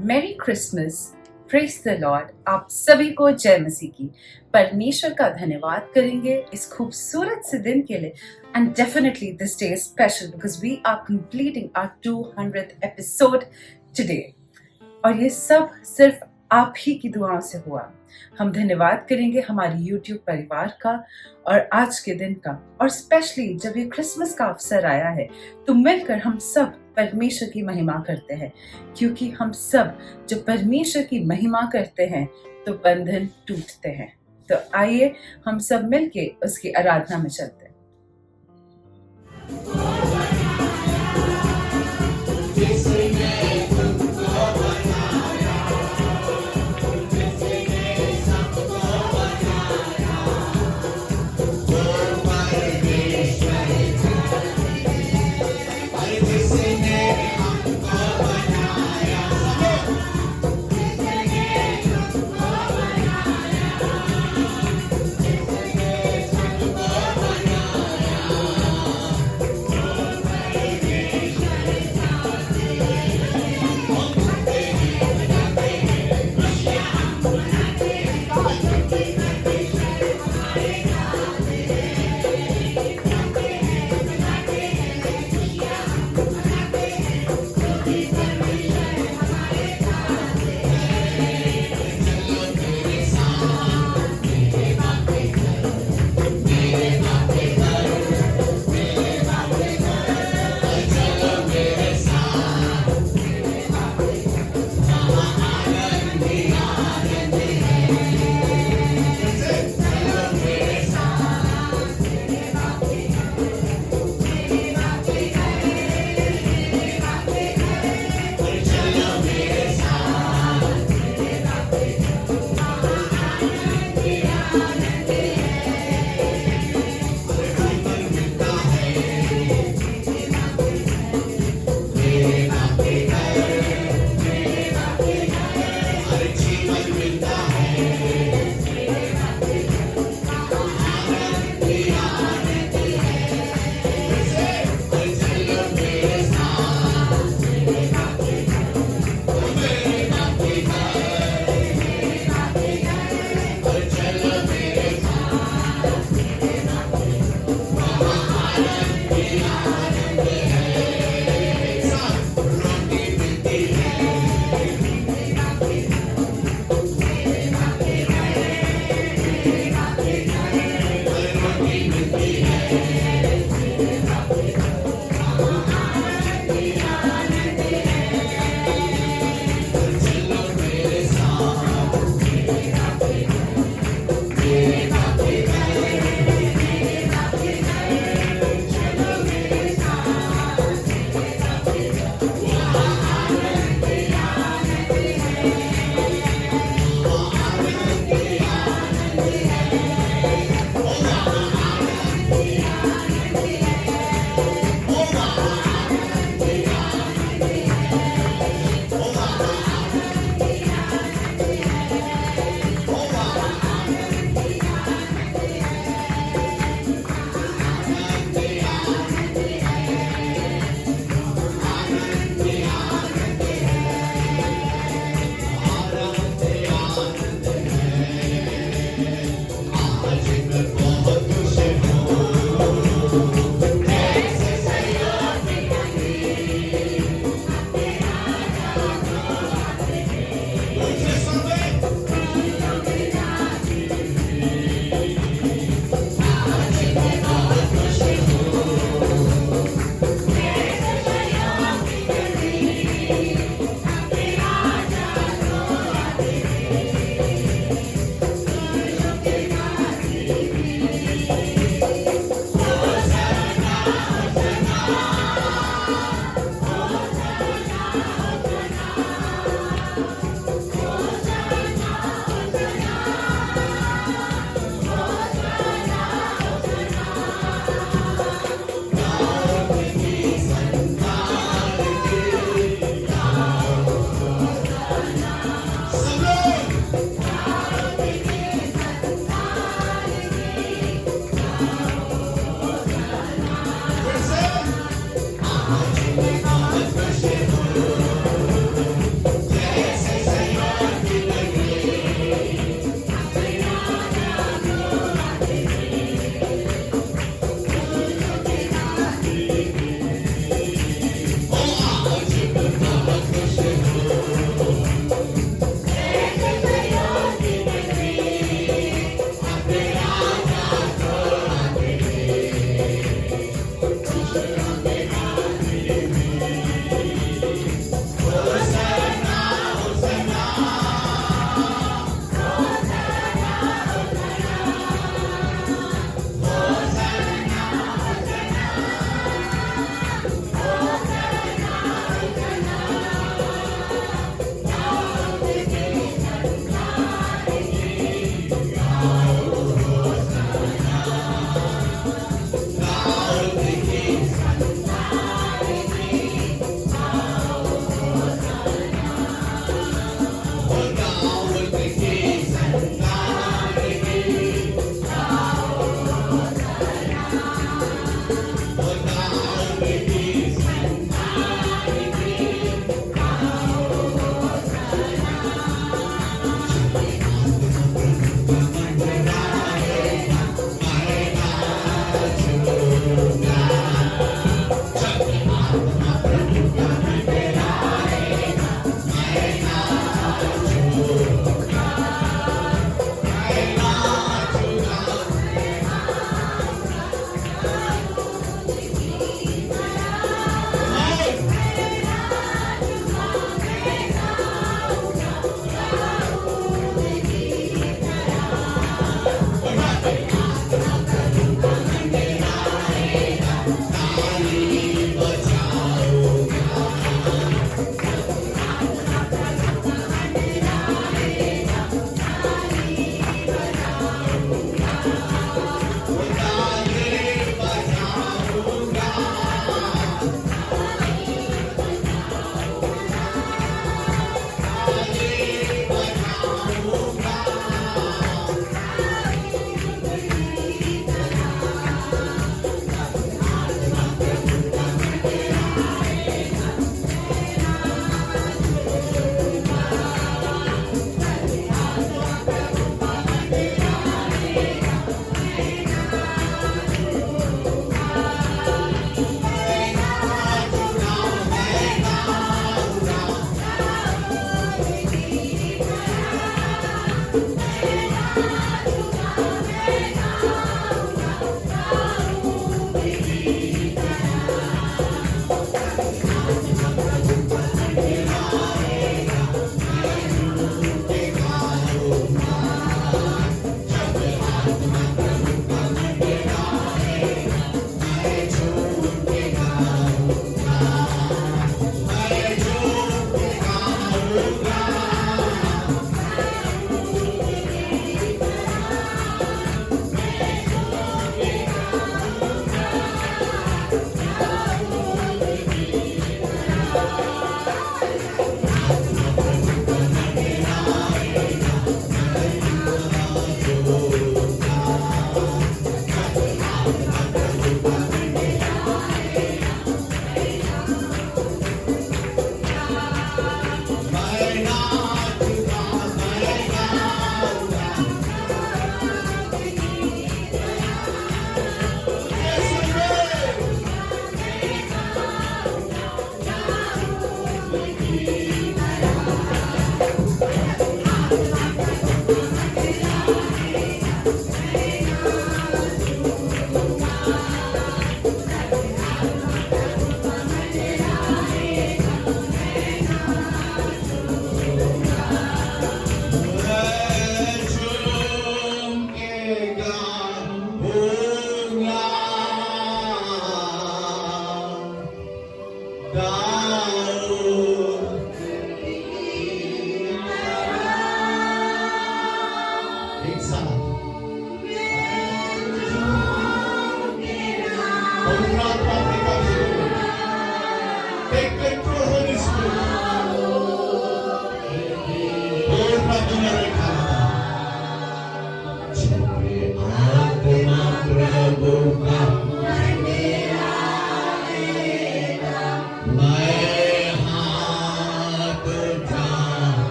मेरी Christmas, praise the Lord. आप सभी को जय मसीह की। परमेश्वर का धन्यवाद करेंगे इस खूबसूरत से दिन के लिए। And definitely this day is special because we are completing our 200th episode today. और ये सब सिर्फ आप ही की दुआओं से हुआ। हम धन्यवाद करेंगे हमारे YouTube परिवार का और आज के दिन का, और स्पेशली जब ये क्रिसमस का अवसर आया है तो मिलकर हम सब परमेश्वर की महिमा करते हैं, क्योंकि हम सब जब परमेश्वर की महिमा करते हैं तो बंधन टूटते हैं। तो आइए हम सब मिलके उसकी आराधना में चलते हैं।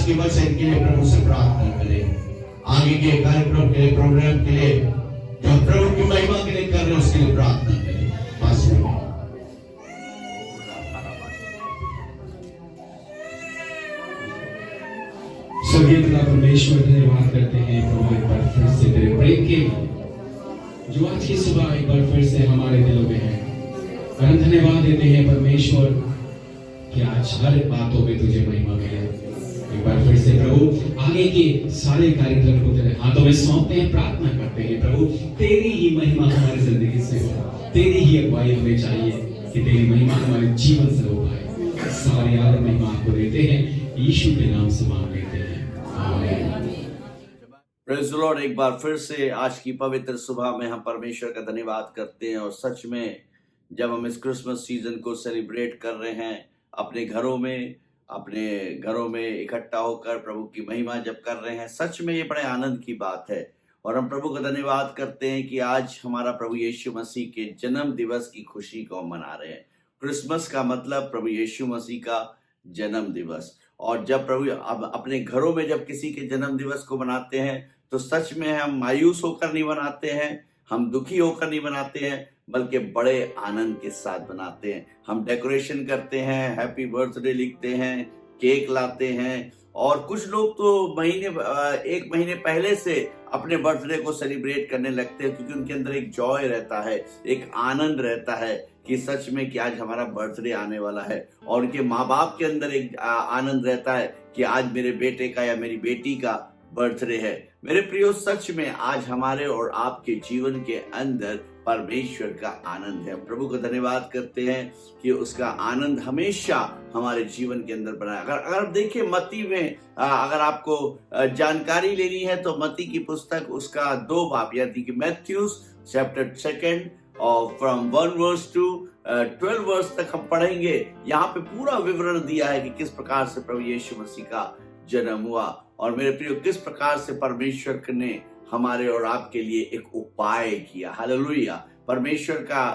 केवल से इनके लिए प्रभु से प्रार्थना करें। आगे के कार्यक्रम के लिए, प्रोग्राम के लिए, जो प्रभु की महिमा के लिए कर रहे हैं उसके लिए प्रार्थना करें। स्वर्गीय पिता परमेश्वर, धन्यवाद करते हैं प्रभु एक बार फिर से तेरे प्रेम के लिए जो आज की सुबह एक बार फिर से हमारे दिलों में है। और हम धन्यवाद देते हैं परमेश्वर कि आज हर बातों में तुझे महिमा मिले। एक बार फिर से प्रभु आगे के सारे कार्यक्रम को तेरे हाथों में सौंपते हैं, प्रार्थना करते हैं प्रभु तेरी ही महिमा हमारी जिंदगी से हो, तेरी ही अगुवाई हमें चाहिए कि तेरी महिमा हमारे जीवन से हो पाए। सारी आदर महिमा आपको देते हैं, यीशु के नाम से मांग लेते हैं, आमीन। Praise the Lord. एक बार फिर से आज की पवित्र सुबह में हम परमेश्वर का धन्यवाद करते हैं। और सच में जब हम इस क्रिसमस सीजन को सेलिब्रेट कर रहे हैं, अपने घरों में इकट्ठा होकर प्रभु की महिमा जब कर रहे हैं, सच में ये बड़े आनंद की बात है। और हम प्रभु का धन्यवाद करते हैं कि आज हमारा प्रभु यीशु मसीह के जन्म दिवस की खुशी को हम मना रहे हैं। क्रिसमस का मतलब प्रभु यीशु मसीह का जन्म दिवस। और जब प्रभु अब अपने घरों में जब किसी के जन्म दिवस को मनाते हैं तो सच में हम मायूस होकर नहीं मनाते हैं, हम दुखी होकर नहीं मनाते हैं, बल्कि बड़े आनंद के साथ बनाते हैं। हम डेकोरेशन करते हैं, हैप्पी बर्थडे लिखते हैं, केक लाते हैं। और कुछ लोग तो एक महीने पहले से अपने बर्थडे को सेलिब्रेट करने लगते हैं, क्योंकि उनके अंदर एक जॉय रहता है, एक आनंद रहता है कि सच में कि आज हमारा बर्थडे आने वाला है। और उनके माँ बाप के अंदर एक आनंद रहता है कि आज मेरे बेटे का या मेरी बेटी का बर्थडे है। मेरे प्रियो, सच में आज हमारे और आपके जीवन के अंदर परमेश्वर का आनंद है। प्रभु का धन्यवाद करते हैं कि उसका आनंद हमेशा हमारे जीवन के अंदर बना है। अगर देखिए मत्ती में अगर आपको जानकारी लेनी है तो मत्ती की पुस्तक उसका 2 बाब यानी कि मैथ्यूज चैप्टर 2 और फ्रॉम 1 वर्स टू 12 वर्स तक हम पढ़ेंगे। यहाँ पे पूरा विवरण दिया है कि किस प्रकार से प्रभु यीशु मसीह का जन्म हुआ। और मेरे प्रियो, किस प्रकार से परमेश्वर ने हमारे और आपके लिए एक उपाय किया। हालेलुया। परमेश्वर का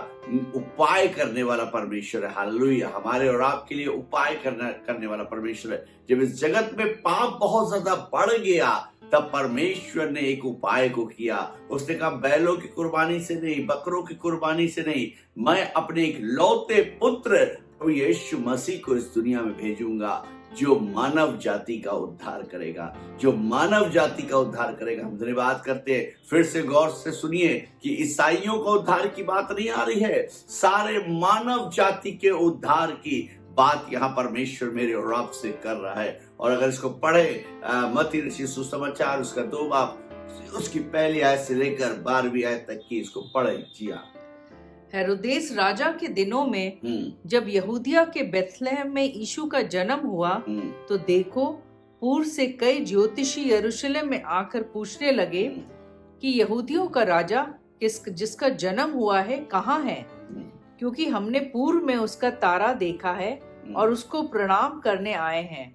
उपाय करने वाला परमेश्वर है। हालेलुया। हमारे और आपके लिए उपाय करने वाला परमेश्वर है। जब इस जगत में पाप बहुत ज्यादा बढ़ गया तब परमेश्वर ने एक उपाय को किया। उसने कहा बैलों की कुर्बानी से नहीं, बकरों की कुर्बानी से नहीं, मैं अपने एक लौते पुत्र प्रभु यीशु मसीह को इस दुनिया में भेजूंगा जो मानव जाति का उद्धार करेगा, जो मानव जाति का उद्धार करेगा। हम धन्यवाद करते हैं। फिर से गौर से सुनिए कि ईसाइयों का उद्धार की बात नहीं आ रही है, सारे मानव जाति के उद्धार की बात यहाँ परमेश्वर मेरे और आप से कर रहा है। और अगर इसको पढ़े मत्ती रचित सुसमाचार उसका 2 बाब उसकी पहली आयत से लेकर 12वीं आयत तक की इसको पढ़े। जी हाँ। हेरोदेस राजा के दिनों में जब यहूदिया के बेथलेहम में यीशु का जन्म हुआ तो देखो, पूर्व से कई ज्योतिषी यरूशलेम में आकर पूछने लगे कि यहूदियों का राजा जिसका जन्म हुआ है कहाँ है, क्योंकि हमने पूर्व में उसका तारा देखा है और उसको प्रणाम करने आए हैं।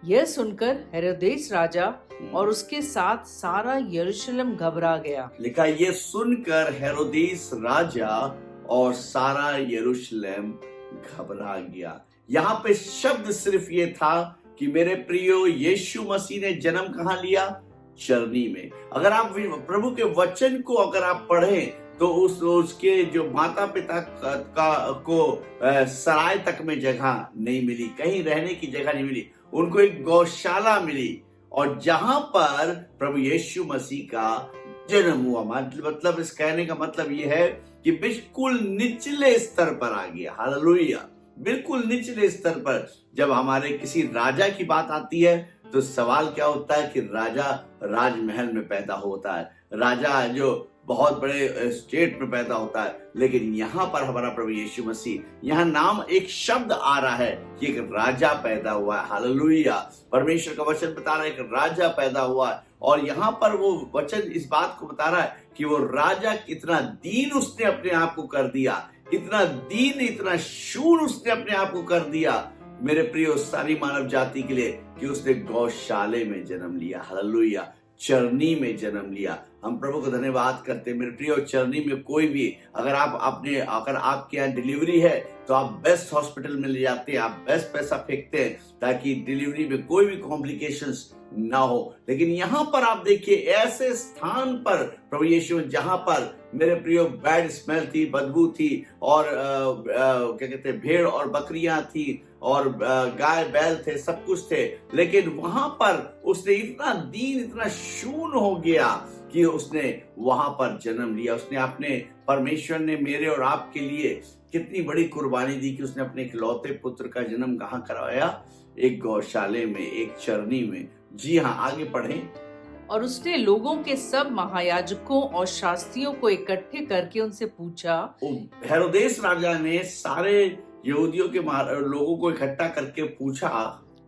यह सुनकर हेरोदेस राजा और उसके साथ सारा यरूशलेम घबरा गया। लिखा, ये सुनकर हेरोदेस राजा और सारा यरूशलेम घबरा गया। यहाँ पे शब्द सिर्फ ये था कि मेरे प्रियो, यीशु मसीह ने जन्म कहाँ लिया? चरनी में। अगर आप प्रभु के वचन को अगर आप पढ़ें तो उसके जो माता पिता को सराय तक में जगह नहीं मिली, कहीं रहने की जगह नहीं मिली, उनको एक गौशाला मिली और जहां पर प्रभु यीशु मसीह का जन्म हुआ। मतलब इस कहने का मतलब यह है कि बिल्कुल निचले स्तर पर आ गया। हालेलुया। बिल्कुल निचले स्तर पर जब हमारे किसी राजा की बात आती है तो सवाल क्या होता है कि राजा राजमहल में पैदा होता है, राजा जो बहुत बड़े स्टेट में पैदा होता है। लेकिन यहाँ पर हमारा प्रभु यीशु मसीह, यहाँ नाम एक शब्द आ रहा है कि एक राजा पैदा हुआ है। हालेलुया। परमेश्वर का वचन बता रहा है कि राजा पैदा हुआ है और यहाँ पर वो वचन इस बात को बता रहा है कि वो राजा कितना दीन उसने अपने आप को कर दिया, इतना दीन, इतना शूर उसने अपने आप को कर दिया मेरे प्रियो सारी मानव जाति के लिए कि उसने गौशाले में जन्म लिया। हालेलुया। चरनी में जन्म लिया। हम प्रभु को धन्यवाद करते हैं। मेरे प्रियो, चरनी में कोई भी अगर आपके यहाँ डिलीवरी है तो आप बेस्ट हॉस्पिटल में ले जाते हैं, आप बेस्ट पैसा फेंकते हैं ताकि डिलीवरी में कोई भी कॉम्प्लिकेशंस ना हो। लेकिन यहाँ पर आप देखिए ऐसे स्थान पर प्रभु यीशु, जहां पर मेरे प्रियो बैड स्मेल थी, बदबू थी और क्या कहते हैं, भेड़ और बकरियां थी और गाय बैल थे, सब कुछ थे, लेकिन वहां पर उसने इतना दीन, इतना शून्य हो गया कि उसने वहां पर जन्म लिया। उसने अपने, परमेश्वर ने मेरे और आपके लिए कितनी बड़ी कुर्बानी दी कि उसने अपने इकलौते पुत्र का जन्म कहाँ करवाया? एक गौशाले में, एक चरनी में। जी हाँ, आगे पढ़ें। और उसने लोगों के सब महायाजकों और शास्त्रियों को इकट्ठे करके उनसे पूछा। हेरोदेस राजा ने सारे यहूदियों के लोगों को इकट्ठा करके पूछा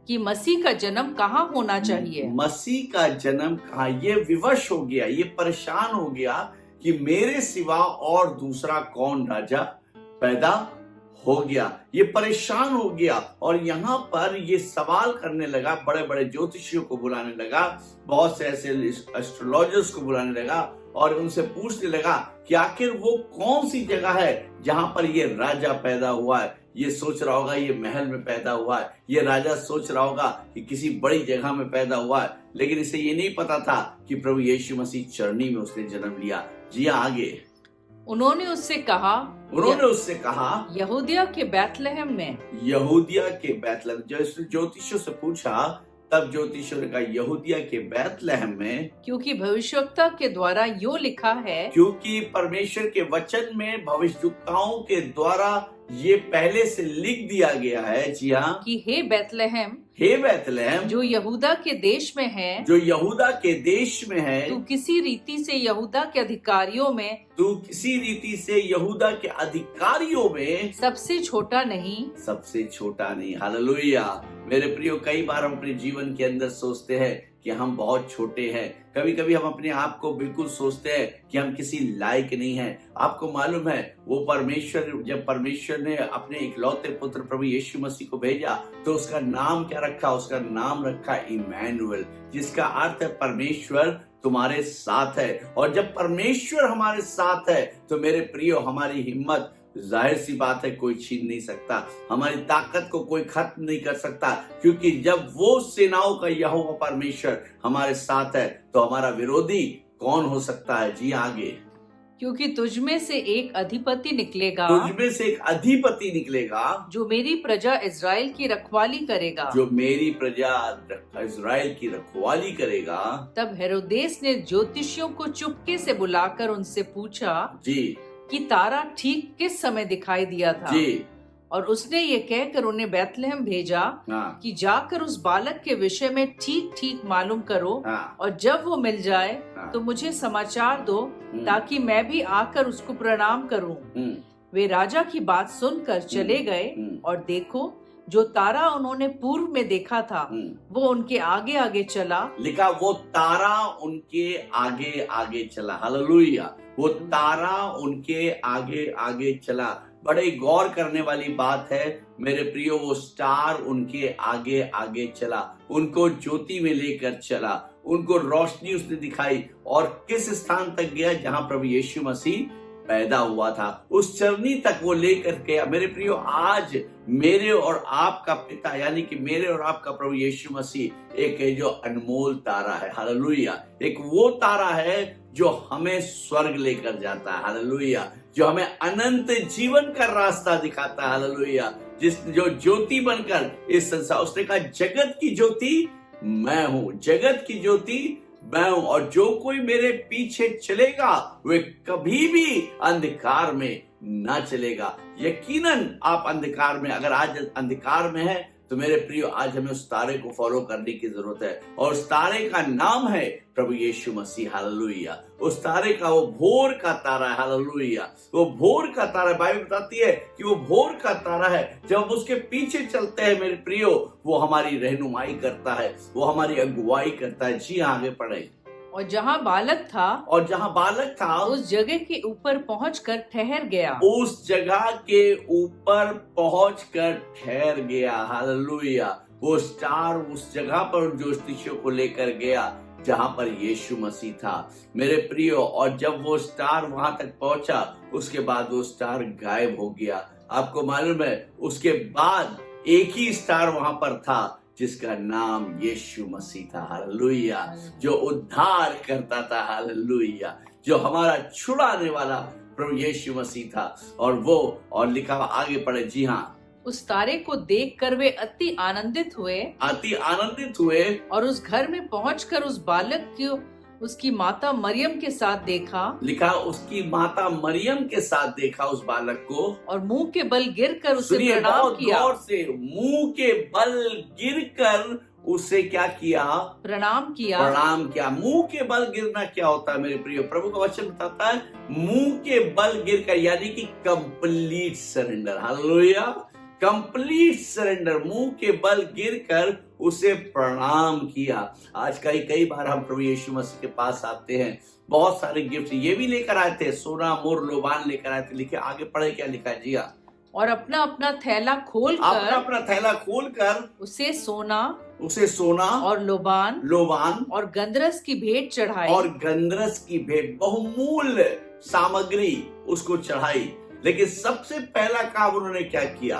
कि मसीह का जन्म कहाँ होना चाहिए। मसीह का जन्म कहाँ? ये विवश हो गया, ये परेशान हो गया कि मेरे सिवा और दूसरा कौन राजा पैदा हो गया। ये परेशान हो गया और यहाँ पर ये सवाल करने लगा, बड़े बड़े ज्योतिषियों को बुलाने लगा, बहुत से ऐसे एस्ट्रोलॉजर्स को बुलाने लगा और उनसे पूछने लगा कि आखिर वो कौन सी जगह है जहां पर ये राजा पैदा हुआ है। ये सोच रहा होगा ये महल में पैदा हुआ है, ये राजा सोच रहा होगा कि किसी बड़ी जगह में पैदा हुआ है, लेकिन इसे ये नहीं पता था कि प्रभु यीशु मसीह चरनी में उसने जन्म लिया। जी आगे उन्होंने उससे कहा यहूदिया के बैतलहम में। यहूदिया के बैतलहम। जब ज्योतिषियों से पूछा तब ज्योतिषियों ने कहा यहूदिया के बैतलहम में, क्योंकि भविष्यवक्ता के द्वारा यो लिखा है, क्योंकि परमेश्वर के वचन में भविष्यवक्ताओं के द्वारा ये पहले से लिख दिया गया है। जी हाँ, कि हे बैतलहम, जो यहूदा के देश में है, तू किसी रीति से यहूदा के अधिकारियों में सबसे छोटा नहीं। हालेलुया। मेरे प्रियो, कई बार हम अपने जीवन के अंदर सोचते हैं कि हम बहुत छोटे हैं। कभी कभी हम अपने आप को बिल्कुल सोचते हैं कि हम किसी लायक नहीं हैं। आपको मालूम है वो जब परमेश्वर ने अपने इकलौते पुत्र प्रभु यीशु मसीह को भेजा तो उसका नाम क्या रखा? उसका नाम रखा इमैनुएल, जिसका अर्थ है परमेश्वर तुम्हारे साथ है। और जब परमेश्वर हमारे साथ है तो मेरे प्रियो, हमारी हिम्मत जाहिर सी बात है कोई छीन नहीं सकता, हमारी ताकत को कोई खत्म नहीं कर सकता, क्योंकि जब वो सेनाओं का यहोवा परमेश्वर हमारे साथ है तो हमारा विरोधी कौन हो सकता है? जी आगे। क्योंकि तुझ में से एक अधिपति निकलेगा तुझमें से एक अधिपति निकलेगा जो मेरी प्रजा इज़राइल की रखवाली करेगा। जो मेरी प्रजा इज़राइल की रखवाली करेगा। तब हेरोदेस ने ज्योतिषियों को चुपके से बुलाकर उनसे पूछा जी कि तारा ठीक किस समय दिखाई दिया था। जी और उसने ये कहकर उन्हें बैतलहम भेजा हाँ कि जाकर उस बालक के विषय में ठीक ठीक मालूम करो, हाँ और जब वो मिल जाए हाँ। तो मुझे समाचार दो ताकि मैं भी आकर उसको प्रणाम करूं। वे राजा की बात सुनकर चले गए, और देखो जो तारा उन्होंने पूर्व में देखा था वो उनके आगे आगे चला। लिखा वो तारा उनके आगे आगे चला। हालेलुया। वो तारा उनके आगे आगे चला। बड़े गौर करने वाली बात है मेरे प्रियो, वो स्टार उनके आगे आगे चला, उनको ज्योति में लेकर चला, उनको रोशनी उसने दिखाई, और किस स्थान तक गया जहां प्रभु यीशु मसीह पैदा हुआ था, उस चरनी तक वो लेकर गया। मेरे प्रियो, आज मेरे और आपका पिता यानी कि मेरे और आपका प्रभु यीशु मसीह एक है जो अनमोल तारा है। हालेलुया। एक वो तारा है जो हमें स्वर्ग लेकर जाता है। हालेलुया। जो हमें अनंत जीवन का रास्ता दिखाता है। हालेलुया। जो ज्योति बनकर इस संसार, उसने कहा जगत की ज्योति मैं हूं, जगत की ज्योति मैं हूं, और जो कोई मेरे पीछे चलेगा वे कभी भी अंधकार में ना चलेगा। यकीनन आप अंधकार में, अगर आज अंधकार में है तो मेरे प्रियो आज हमें उस तारे को फॉलो करने की जरूरत है, और उस तारे का नाम है प्रभु यीशु मसीह। हालेलुया। उस तारे का, वो भोर का तारा है। हालेलुया। वो भोर का तारा, बाइबल बताती है कि वो भोर का तारा है। जब हम उसके पीछे चलते हैं मेरे प्रियो, वो हमारी रहनुमाई करता है, वो हमारी अगुवाई करता है। जी आगे पढ़े। और जहाँ बालक था उस जगह के ऊपर पहुंचकर ठहर गया। उस जगह के ऊपर पहुंचकर ठहर गया। हालेलुया। वो स्टार उस जगह पर ज्योतिषियों को लेकर गया जहां पर यीशु मसीह था मेरे प्रियो। और जब वो स्टार वहां तक पहुंचा, उसके बाद वो स्टार गायब हो गया। आपको मालूम है, उसके बाद एक ही स्टार वहां पर था जिसका नाम यीशु मसीह था। हालेलुया। जो उद्धार करता था। हालेलुया। जो हमारा छुड़ाने वाला प्रभु यीशु मसीह था। और लिखा आगे पढ़े। जी हाँ। उस तारे को देखकर वे अति आनंदित हुए और उस घर में पहुंचकर उस बालक को उसकी माता मरियम के साथ देखा। लिखा उसकी माता मरियम के साथ देखा उस बालक को, और मुंह के बल गिरकर उसे प्रणाम किया। गौर से, मुंह के बल गिरकर उसे क्या किया? प्रणाम किया। मुंह के बल गिरना क्या होता है मेरे प्रियो? प्रभु का वचन बताता है मुंह के बल गिरकर, यानी कि complete surrender. Hallelujah. Complete surrender, मुंह के बल गिरकर उसे प्रणाम किया। आज कई बार हम प्रभु यीशु मसीह के पास आते हैं, बहुत सारे गिफ्ट ये भी लेकर आए थे, सोना मोर लोबान लेकर आए थे। लिखे आगे पढ़े, क्या लिखा है? जी हाँ। और अपना अपना थैला खोलकर उसे सोना और लोबान और गंधरस की भेंट चढ़ाई। बहुमूल्य सामग्री उसको चढ़ाई। लेकिन सबसे पहला काम उन्होंने क्या किया?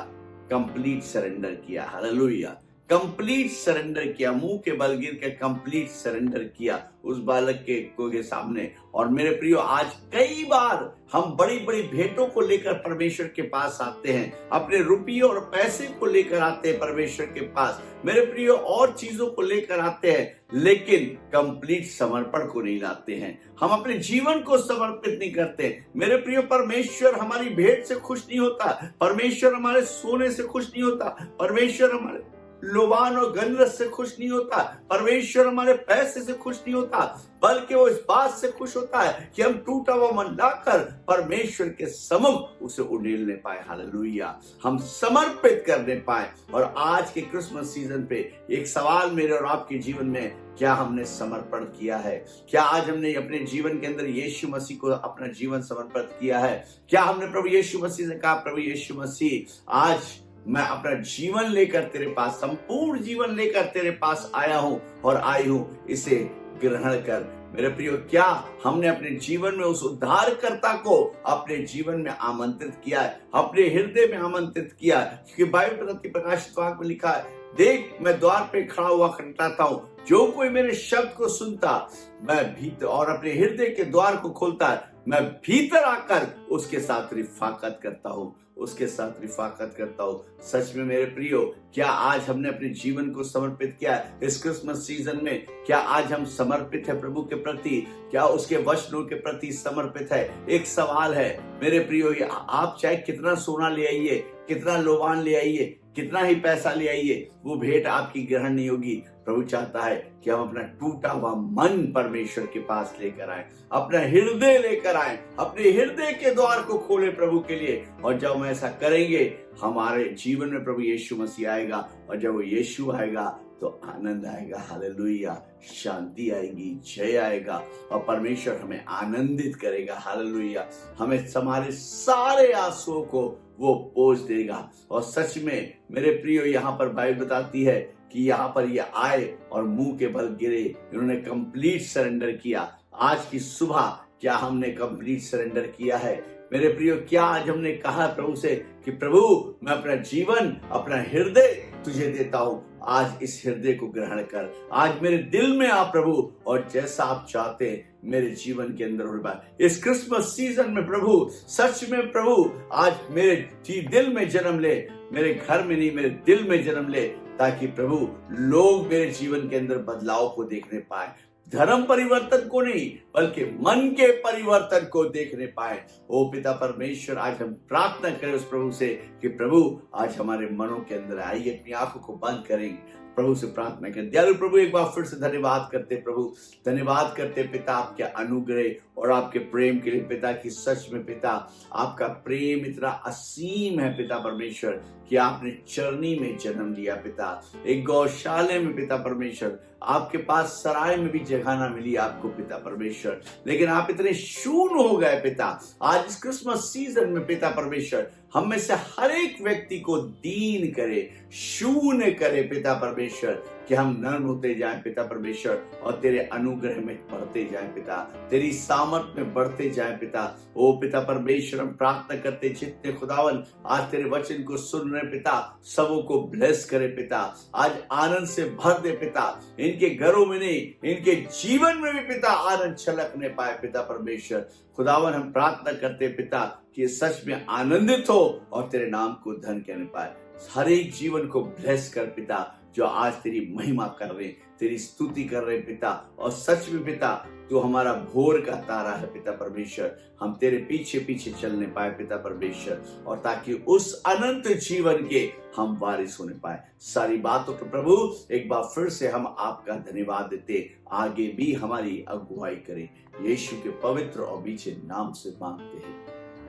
कंप्लीट सरेंडर किया। हालेलुया। कंप्लीट सरेंडर किया, मुंह के बल गिर के कंप्लीट सरेंडर किया उस बालक के सामने। और मेरे प्रियो, आज कई बार हम बड़ी बड़ी भेंटों को लेकर परमेश्वर के पास आते हैं, अपने रुपयों और पैसे को लेकर आते हैं परमेश्वर के पास मेरे प्रियो, और चीजों को लेकर आते हैं, लेकिन कंप्लीट समर्पण को नहीं लाते हैं। हम अपने जीवन को समर्पित नहीं करते मेरे प्रियो। परमेश्वर हमारी भेंट से खुश नहीं होता, परमेश्वर हमारे सोने से खुश नहीं होता, परमेश्वर हमारे लोबान और गंधरस से खुश नहीं होता, परमेश्वर हमारे पैसे से खुश नहीं होता, बल्कि वो इस बात से खुश होता है कि हम टूटा हुआ मन लाकर परमेश्वर के सम्मुख उसे उड़ेलने पाए। हालेलुया। हम समर्पित करने पाए। और आज के क्रिसमस सीजन पे एक सवाल मेरे और आपके जीवन में, क्या हमने समर्पण किया है? क्या आज हमने अपने जीवन के अंदर यीशु मसीह को अपना जीवन समर्पित किया है? क्या हमने प्रभु यीशु मसीह से कहा, प्रभु यीशु मसीह आज मैं अपना जीवन लेकर तेरे पास, संपूर्ण जीवन लेकर तेरे पास आया हूं और आई हूं, इसे ग्रहण कर। मेरे प्रियो, क्या हमने अपने जीवन में उस उद्धारकर्ता को अपने जीवन में आमंत्रित किया है, अपने हृदय में आमंत्रित किया है? क्योंकि बाइबल प्रति प्रकाशित वाक्य में लिखा है, देख मैं द्वार पे खड़ा हुआ खटखटाता हूं, जो कोई मेरे शब्द को सुनता मैं भीतर और अपने हृदय के द्वार को खोलता है, मैं भीतर आकर उसके साथ रिफाकत करता हूँ, उसके साथ रिफाकत करता हूँ। सच में मेरे प्रियो, क्या आज हमने अपने जीवन को समर्पित किया है इस क्रिसमस सीजन में? क्या आज हम समर्पित है प्रभु के प्रति? क्या उसके वचनों के प्रति समर्पित है? एक सवाल है मेरे प्रियो, आप चाहे कितना सोना ले आइए, कितना लोबान ले आइए, कितना ही पैसा ले आइए, वो भेंट आपकी ग्रहण नहीं होगी। प्रभु चाहता है कि हम अपना टूटा हुआ मन परमेश्वर के पास लेकर आए, अपना हृदय लेकर आए, अपने हृदय के द्वार को खोले प्रभु के लिए। और जब हम ऐसा करेंगे, हमारे जीवन में प्रभु यीशु मसीह आएगा, और जब वो यीशु आएगा तो आनंद आएगा, हालेलुया, शांति आएगी, जय आएगा, और परमेश्वर हमें आनंदित करेगा, हालेलुया। हमें हमारे सारे आंसुओं को वो पोंछ देगा। और सच में मेरे प्रियो, यहाँ पर बाइबल बताती है कि यहाँ पर ये आए और मुंह के बल गिरे, इन्होंने कंप्लीट सरेंडर किया। आज की सुबह क्या हमने कंप्लीट सरेंडर किया है मेरे प्रियो? क्या आज हमने कहा प्रभु से कि प्रभु मैं अपना जीवन, अपना हृदय तुझे देता हूँ, आज इस हृदय को ग्रहण कर, आज मेरे दिल में आ प्रभु, और जैसा आप चाहते हैं मेरे जीवन के अंदर हो पाए। इस क्रिसमस सीजन में प्रभु, सच में प्रभु आज मेरे दिल में जन्म ले, मेरे घर में नहीं, मेरे दिल में जन्म ले, ताकि प्रभु लोग मेरे जीवन के अंदर बदलाव को देखने पाए, धर्म परिवर्तन को नहीं बल्कि मन के परिवर्तन को देखने पाए। ओ पिता परमेश्वर, आज हम प्रार्थना करें उस प्रभु से कि प्रभु आज हमारे मनों के अंदर आइए, अपनी आंखों को बंद करेंगे, प्रभु से प्रार्थना करें। दयालु प्रभु, एक बार फिर से धन्यवाद करते प्रभु, धन्यवाद करते पिता आपके अनुग्रह और आपके प्रेम के लिए पिता, की सच में पिता आपका प्रेम इतना असीम है पिता परमेश्वर, कि आपने चरनी में जन्म लिया पिता, एक गौशाले में पिता परमेश्वर, आपके पास सराय में भी जगह ना मिली आपको पिता परमेश्वर, लेकिन आप इतने शून्य हो गए पिता। आज इस क्रिसमस सीजन में पिता परमेश्वर हम में से हर एक व्यक्ति को दीन करे, शून्य करे पिता परमेश्वर, कि हम नर्म होते जाएं पिता परमेश्वर, और तेरे अनुग्रह में बढ़ते जाएं पिता, तेरी सामर्थ में बढ़ते जाएं पिता। ओ पिता परमेश्वर, हम प्रार्थना करते जितने खुदावन आज तेरे वचन को सुन रहे पिता, सबों को ब्लेस करे पिता, आज आनंद से भर दे पिता, इनके घरों में नहीं इनके जीवन में भी पिता आनंद छलकने पाए पिता परमेश्वर। खुदावन हम प्रार्थना करते पिता कि सच में आनंदित हो और तेरे नाम को धन कहने पाए। हर एक जीवन को ब्लेस कर पिता, जो आज तेरी महिमा कर रहे, तेरी स्तुति कर रहे पिता, और सच में पिता तू हमारा भोर का तारा है पिता परमेश्वर, हम तेरे पीछे पीछे चलने पाए पिता परमेश्वर, और ताकि उस अनंत जीवन के हम वारिस होने पाए। सारी बातों को प्रभु एक बार फिर से हम आपका धन्यवाद देते, आगे भी हमारी अगुवाई करें, यीशु के पवित्र और मीठे नाम से मांगते हैं,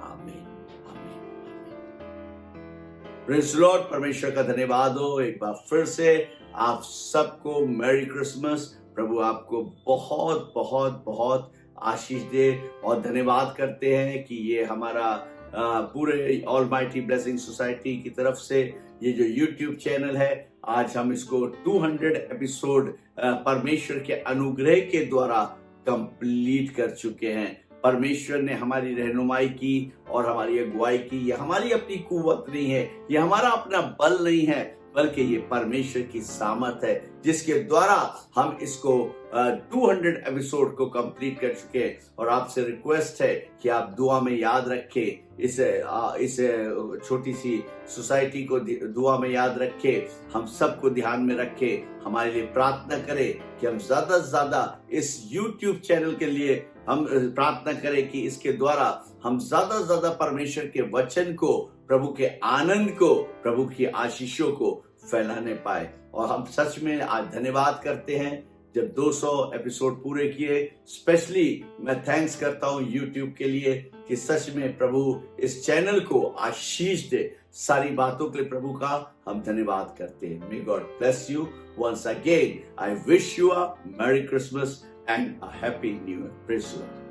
आमीन। प्रेज़ द लॉर्ड, परमेश्वर का धन्यवाद हो। एक बार फिर से आप सबको मैरी क्रिसमस। प्रभु आपको बहुत बहुत बहुत आशीष दे, और धन्यवाद करते हैं कि ये हमारा पूरे ऑलमाइटी ब्लेसिंग सोसाइटी की तरफ से ये जो यूट्यूब चैनल है, आज हम इसको 200 एपिसोड परमेश्वर के अनुग्रह के द्वारा कंप्लीट कर चुके हैं। परमेश्वर ने हमारी रहनुमाई की और हमारी अगुवाई की। ये हमारी अपनी कुव्वत नहीं है, ये हमारा अपना बल नहीं है, बल्कि ये परमेश्वर की सामर्थ है, जिसके द्वारा हम इसको 200 एपिसोड को कंप्लीट कर चुके हैं। और आपसे रिक्वेस्ट है कि आप दुआ में याद रखें, इस छोटी सी सोसाइटी को दुआ में याद रखें, हम सबको ध्यान में रखें, हमारे लिए प्रार्थना करें कि हम ज्यादा से ज्यादा इस YouTube चैनल के लिए हम प्रार्थना करें कि इसके द्वारा हम ज्यादा से ज्यादा परमेश्वर के वचन को, प्रभु के आनंद को, प्रभु की आशीषों को फैलाने पाए। और हम सच में आज धन्यवाद करते हैं जब 200 एपिसोड पूरे किए। स्पेशली मैं थैंक्स करता हूं YouTube के लिए कि सच में प्रभु इस चैनल को आशीष दे। सारी बातों के लिए प्रभु का हम धन्यवाद करते हैं। May God bless you once again. I wish you a Merry Christmas and a Happy New Year. Praise the Lord.